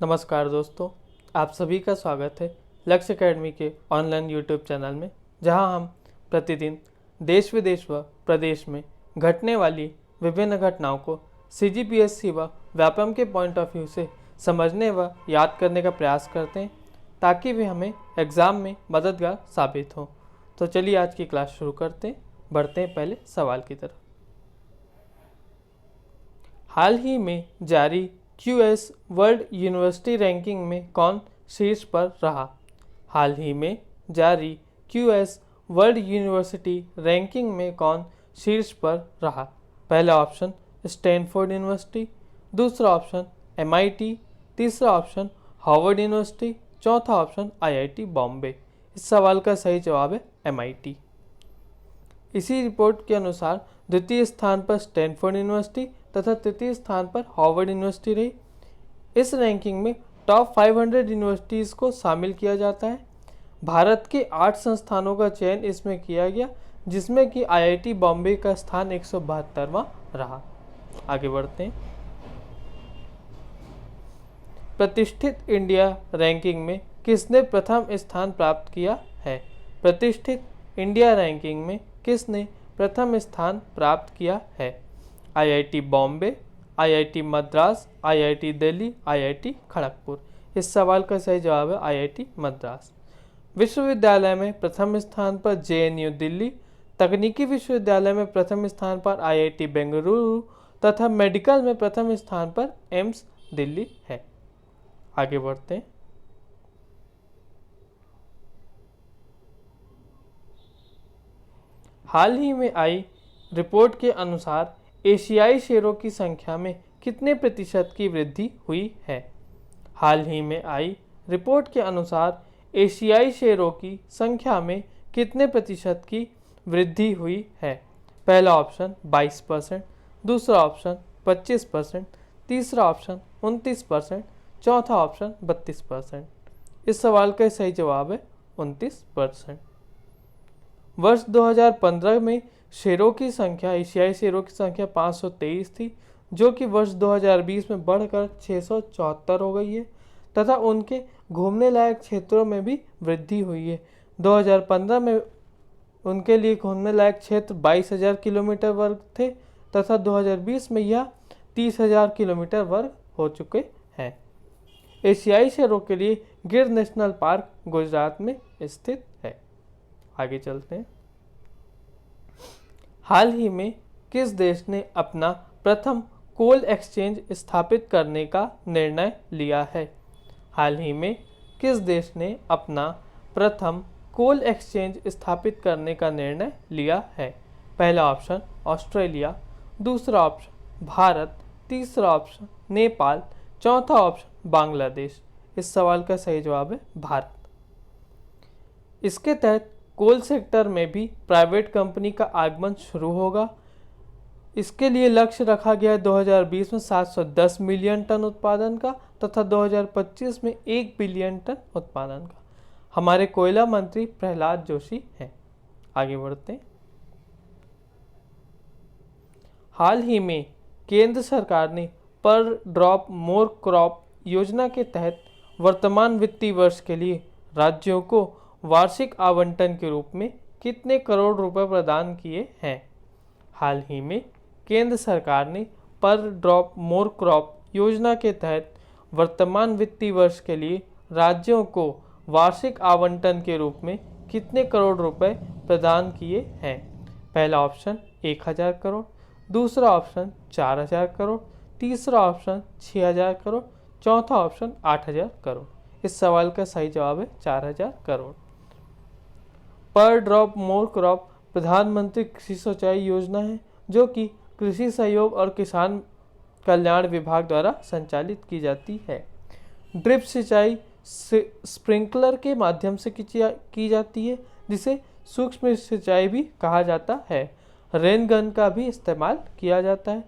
नमस्कार दोस्तों, आप सभी का स्वागत है लक्ष्य एकेडमी के ऑनलाइन यूट्यूब चैनल में, जहां हम प्रतिदिन देश विदेश व प्रदेश में घटने वाली विभिन्न घटनाओं को सीजीपीएससी व व्यापम के पॉइंट ऑफ व्यू से समझने व याद करने का प्रयास करते हैं, ताकि वे हमें एग्ज़ाम में मददगार साबित हो। तो चलिए आज की क्लास शुरू करते हैं। बढ़ते हैं पहले सवाल की तरफ। हाल ही में जारी QS वर्ल्ड यूनिवर्सिटी रैंकिंग में कौन शीर्ष पर रहा? हाल ही में जारी QS वर्ल्ड यूनिवर्सिटी रैंकिंग में कौन शीर्ष पर रहा? पहला ऑप्शन स्टैनफोर्ड यूनिवर्सिटी, दूसरा ऑप्शन MIT, तीसरा ऑप्शन हार्वर्ड यूनिवर्सिटी, चौथा ऑप्शन IIT बॉम्बे। इस सवाल का सही जवाब है MIT। इसी रिपोर्ट के अनुसार द्वितीय स्थान पर स्टैनफोर्ड यूनिवर्सिटी तथा तृतीय स्थान पर हार्वर्ड यूनिवर्सिटी रही। इस रैंकिंग में टॉप 500 यूनिवर्सिटीज़ को शामिल किया जाता है। भारत के 8 संस्थानों का चयन इसमें किया गया, जिसमें कि IIT बॉम्बे का स्थान 172वां रहा। आगे बढ़ते हैं। प्रतिष्ठित इंडिया रैंकिंग में किसने प्रथम स्थान प्राप्त किया है? प्रतिष्ठित इंडिया रैंकिंग में किसने प्रथम स्थान प्राप्त किया है? IIT Bombay, IIT Madras, IIT Delhi, IIT Kharagpur. इस सवाल का सही जवाब है IIT मद्रास। विश्वविद्यालय में प्रथम स्थान पर JNU दिल्ली, तकनीकी विश्वविद्यालय में प्रथम स्थान पर IIT बेंगलुरु तथा मेडिकल में प्रथम स्थान पर एम्स दिल्ली है। आगे बढ़ते हैं। हाल ही में आई रिपोर्ट के अनुसार एशियाई शेरों की संख्या में कितने प्रतिशत की वृद्धि हुई है? हाल ही में आई रिपोर्ट के अनुसार एशियाई शेरों की संख्या में कितने प्रतिशत की वृद्धि हुई है? पहला ऑप्शन 22%, दूसरा ऑप्शन 25%, तीसरा ऑप्शन 29%, चौथा ऑप्शन 32%। इस सवाल का सही जवाब है 29%। वर्ष 2015 में शेरों की संख्या, एशियाई शेरों की संख्या 523 थी, जो कि वर्ष 2020 में बढ़कर 674 हो गई है तथा उनके घूमने लायक क्षेत्रों में भी वृद्धि हुई है। 2015 में उनके लिए घूमने लायक क्षेत्र 22,000 किलोमीटर वर्ग थे तथा 2020 में यह 30,000 किलोमीटर वर्ग हो चुके हैं। एशियाई शेरों के लिए गिर नेशनल पार्क गुजरात में स्थित है। आगे चलते हैं। हाल ही में किस देश ने अपना प्रथम कोल एक्सचेंज स्थापित करने का निर्णय लिया है? हाल ही में किस देश ने अपना प्रथम कोल एक्सचेंज स्थापित करने का निर्णय लिया है? पहला ऑप्शन ऑस्ट्रेलिया, दूसरा ऑप्शन भारत, तीसरा ऑप्शन नेपाल, चौथा ऑप्शन बांग्लादेश। इस सवाल का सही जवाब है भारत। इसके तहत कोल सेक्टर में भी प्राइवेट कंपनी का आगमन शुरू होगा। इसके लिए लक्ष्य रखा गया 2020 में 710 मिलियन टन उत्पादन का तथा 2025 में 1 बिलियन टन उत्पादन का। हमारे कोयला मंत्री प्रहलाद जोशी हैं। आगे बढ़ते हैं। हाल ही में केंद्र सरकार ने पर ड्रॉप मोर क्रॉप योजना के तहत वर्तमान वित्तीय वर्ष के लिए राज्यों को वार्षिक आवंटन के रूप में कितने करोड़ रुपए प्रदान किए हैं? हाल ही में केंद्र सरकार ने पर ड्रॉप मोर क्रॉप योजना के तहत वर्तमान वित्तीय वर्ष के लिए राज्यों को वार्षिक आवंटन के रूप में कितने करोड़ रुपए प्रदान किए हैं? पहला ऑप्शन 1,000 करोड़, दूसरा ऑप्शन 4,000 करोड़, तीसरा ऑप्शन 6,000 करोड़, चौथा ऑप्शन 8,000 करोड़। इस सवाल का सही जवाब है 4,000 करोड़। पर ड्रॉप मोर क्रॉप प्रधानमंत्री कृषि सिंचाई योजना है, जो कि कृषि सहयोग और किसान कल्याण विभाग द्वारा संचालित की जाती है। ड्रिप सिंचाई स्प्रिंकलर के माध्यम से की जाती है, जिसे सूक्ष्म सिंचाई भी कहा जाता है। रेन गन का भी इस्तेमाल किया जाता है।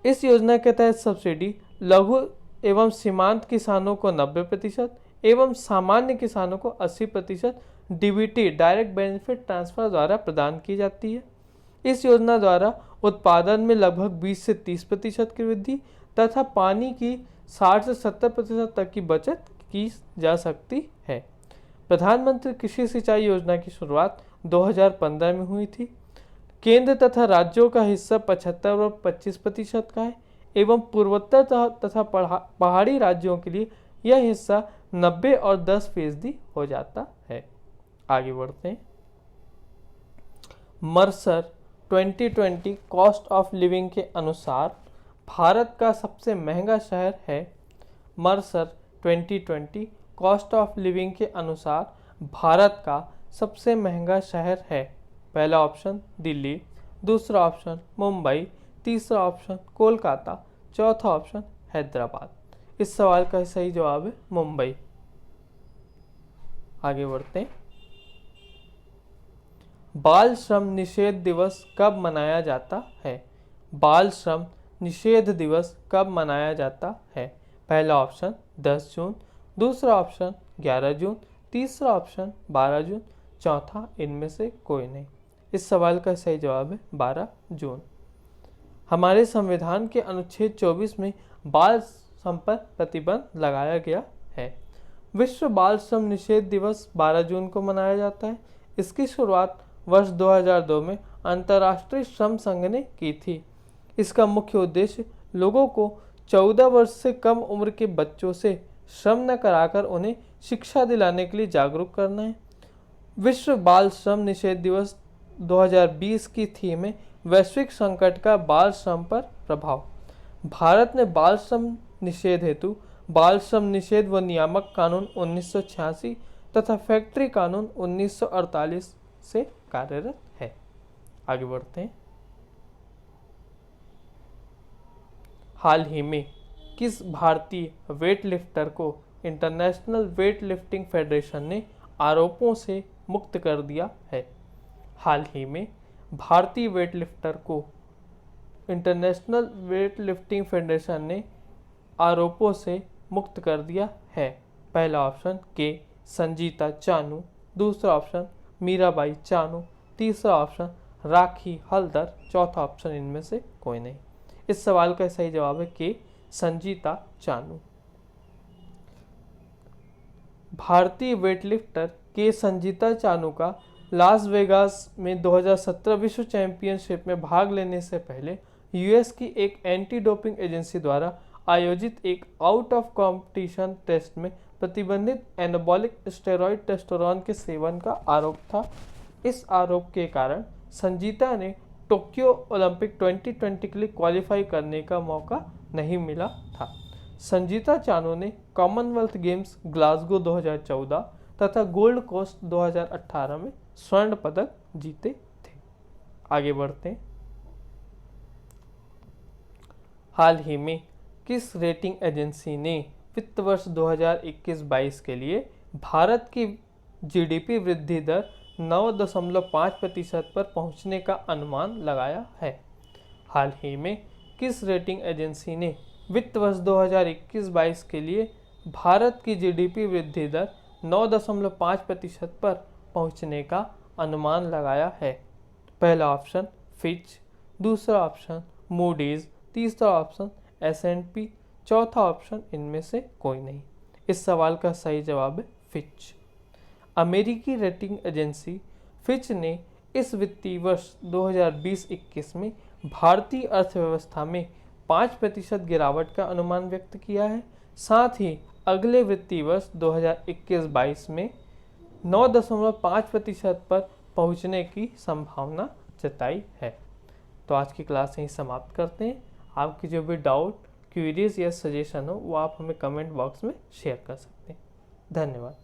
इस योजना के तहत सब्सिडी लघु एवं सीमांत किसानों को 90% एवं सामान्य किसानों को 80% DBT डायरेक्ट बेनिफिट ट्रांसफर द्वारा प्रदान की जाती है। इस योजना द्वारा उत्पादन में लगभग 20 से 30% की वृद्धि तथा पानी की 60 से 70% तक की बचत की जा सकती है। प्रधानमंत्री कृषि सिंचाई योजना की शुरुआत 2015 में हुई थी। केंद्र तथा राज्यों का हिस्सा 75 और 25% का है एवं पूर्वोत्तर तथा पहाड़ी राज्यों के लिए यह हिस्सा 90 और 10% हो जाता है। आगे बढ़ते हैं। मर्सर 2020 कॉस्ट ऑफ लिविंग के अनुसार भारत का सबसे महंगा शहर है। मर्सर 2020 कॉस्ट ऑफ लिविंग के अनुसार भारत का सबसे महंगा शहर है। पहला ऑप्शन दिल्ली, दूसरा ऑप्शन मुंबई, तीसरा ऑप्शन कोलकाता, चौथा ऑप्शन हैदराबाद। इस सवाल का सही जवाब है मुंबई। आगे बढ़ते हैं। बाल श्रम निषेध दिवस कब मनाया जाता है? बाल श्रम निषेध दिवस कब मनाया जाता है? पहला ऑप्शन 10 जून, दूसरा ऑप्शन 11 जून, तीसरा ऑप्शन 12 जून, चौथा इनमें से कोई नहीं। इस सवाल का सही जवाब है 12 जून। हमारे संविधान के अनुच्छेद 24 में बाल श्रम पर प्रतिबंध लगाया गया है। विश्व बाल श्रम निषेध दिवस 12 जून को मनाया जाता है। इसकी शुरुआत वर्ष 2002 में अंतर्राष्ट्रीय श्रम संघ ने की थी। इसका मुख्य उद्देश्य लोगों को 14 वर्ष से कम उम्र के बच्चों से श्रम न कराकर उन्हें शिक्षा दिलाने के लिए जागरूक करना है। विश्व बाल श्रम निषेध दिवस 2020 की थीम है वैश्विक संकट का बाल श्रम पर प्रभाव। भारत ने बाल श्रम निषेध हेतु बाल श्रम निषेध व नियामक कानून 1986 तथा फैक्ट्री कानून 1948 से कार्यरत है। आगे बढ़ते हैं। हाल ही में किस भारतीय वेट लिफ्टर को इंटरनेशनल वेट लिफ्टिंग फेडरेशन ने आरोपों से मुक्त कर दिया है? हाल ही में भारतीय वेट लिफ्टर को इंटरनेशनल वेट लिफ्टिंग फेडरेशन ने आरोपों से मुक्त कर दिया है। पहला ऑप्शन के संजीता चानू, दूसरा ऑप्शन मीराबाई चानू, तीसरा ऑप्शन राखी हल्दर, चौथा ऑप्शन इनमें से कोई नहीं। इस सवाल का सही जवाब है के संजीता चानू। भारतीय वेटलिफ्टर के संजीता चानू का लास वेगास में 2017 विश्व चैंपियनशिप में भाग लेने से पहले यूएस की एक एंटी डोपिंग एजेंसी द्वारा आयोजित एक आउट ऑफ कॉम्पिटिशन टेस्ट में प्रतिबंधित एनाबॉलिक स्टेरॉयड टेस्टोस्टेरोन के सेवन का आरोप था। इस आरोप के कारण संजीता ने टोक्यो ओलंपिक 2020 के लिए क्वालिफाई करने का मौका नहीं मिला था। संजीता चानू ने कॉमनवेल्थ गेम्स ग्लासगो 2014 तथा गोल्ड कोस्ट 2018 में स्वर्ण पदक जीते थे। आगे बढ़ते हैं। हाल ही में किस रेटिंग एजेंसी ने वित्त वर्ष 2021-22 के लिए भारत की जीडीपी वृद्धि दर 9.5% पर पहुंचने का अनुमान लगाया है? हाल ही में किस रेटिंग एजेंसी ने वित्त वर्ष 2021-22 के लिए भारत की जीडीपी वृद्धि दर 9.5% पर पहुंचने का अनुमान लगाया है? पहला ऑप्शन फिच, दूसरा ऑप्शन मूडीज, तीसरा ऑप्शन S&P, चौथा ऑप्शन इनमें से कोई नहीं। इस सवाल का सही जवाब है फिच। अमेरिकी रेटिंग एजेंसी फिच ने इस वित्तीय वर्ष 2020-21 में भारतीय अर्थव्यवस्था में 5% गिरावट का अनुमान व्यक्त किया है। साथ ही अगले वित्तीय वर्ष 2021-22 में 9.5% पर पहुंचने की संभावना जताई है। तो आज की क्लास यहीं समाप्त करते हैं। आपकी जो भी डाउट, क्वेरीज या सजेशन हो वो आप हमें कमेंट बॉक्स में शेयर कर सकते हैं। धन्यवाद।